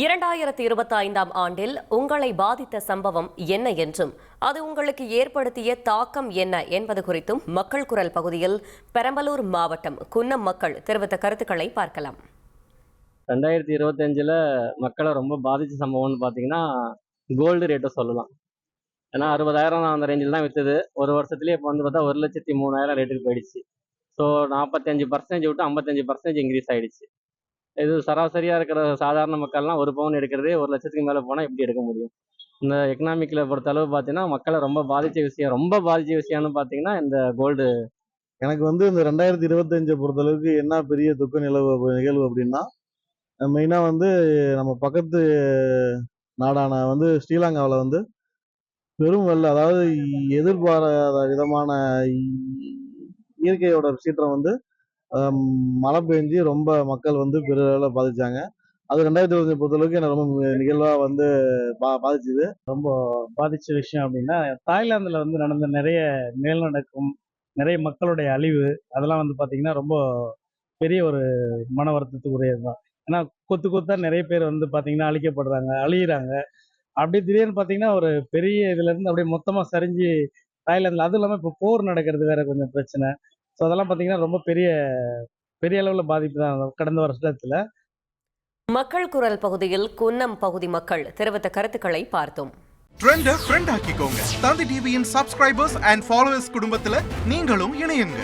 2025ஆம் ஆண்டில் உங்களை பாதித்த சம்பவம் என்ன என்றும் அது உங்களுக்கு ஏற்படுத்திய தாக்கம் என்ன என்பது குறித்தும் மக்கள் குரல் பகுதியில் பெரம்பலூர் மாவட்டம் குன்னம் மக்கள் தெரிவித்த கருத்துக்களை பார்க்கலாம். 2025ல் மக்களை ரொம்ப பாதித்த சம்பவம்னு பார்த்தீங்கன்னா கோல்டு ரேட்டை சொல்லலாம். ஏன்னா 60,000 அந்த ரேஞ்சில் தான் விற்றுது. ஒரு வருஷத்துலேயே இப்போ வந்து பார்த்தா 1,03,000 ரேட்டுக்கு போயிடுச்சு. ஸோ 45% விட்டு 55% இன்க்ரீஸ் ஆகிடுச்சு. இது சராசரியாக இருக்கிற சாதாரண மக்கள்லாம் ஒரு பவுன் எடுக்கிறதே 1 லட்சத்துக்கு மேலே போனால் எப்படி எடுக்க முடியும்? இந்த எக்கனாமிக்கில் பொறுத்தளவு பார்த்தீங்கன்னா மக்களை ரொம்ப பாதித்த விஷயம்னு பார்த்தீங்கன்னா இந்த கோல்டு. எனக்கு வந்து இந்த 2025 பொறுத்தளவுக்கு என்ன பெரிய துக்க நிகழ்வு அப்படின்னா, மெயினாக வந்து நம்ம பக்கத்து நாடான வந்து ஸ்ரீலங்காவில் வந்து பெரும் வெள்ளம், அதாவது எதிர்பாராத விதமான இயற்கையோட சீற்றம் வந்து மழை பெஞ்சு ரொம்ப மக்கள் வந்து பெருளவில் பாதிச்சாங்க. அது 2025 பொறுத்தளவுக்கு எனக்கு ரொம்ப நிகழ்வாக வந்து பாதிச்சுது. ரொம்ப பாதிச்ச விஷயம் அப்படின்னா, தாய்லாந்தில் வந்து நடந்த நிறைய நிலநடுக்கம், நிறைய மக்களுடைய அழிவு, அதெல்லாம் வந்து பார்த்தீங்கன்னா ரொம்ப பெரிய ஒரு மன வருத்தத்துக்குரியது தான். ஏன்னா கொத்து கொத்தா நிறைய பேர் வந்து பார்த்தீங்கன்னா அழிக்கப்படுறாங்க, அழியிறாங்க. அப்படியே திடீர்னு பார்த்தீங்கன்னா ஒரு பெரிய இதுலேருந்து அப்படியே மொத்தமாக சரிஞ்சு தாய்லாந்தில், அதுவும் இல்லாமல் இப்போ போர் நடக்கிறது வேற கொஞ்சம் பிரச்சனை. ஸோ அதெல்லாம் பார்த்தீங்கன்னா ரொம்ப பெரிய பெரிய அளவில் பாதிப்பு தான் கடந்த வருஷத்துல. மக்கள் குரல் பகுதியில் குன்னம் பகுதி மக்கள் தெரிவித்த கருத்துக்களை பார்த்தோம். ட்ரெண்டை ஃப்ரெண்ட் ஆக்கிக்கோங்க. தந்தி டிவியின் சப்ஸ்கிரைபர்ஸ் அண்ட் ஃபாலோவர்ஸ் குடும்பத்தில் நீங்களும் இணையுங்க.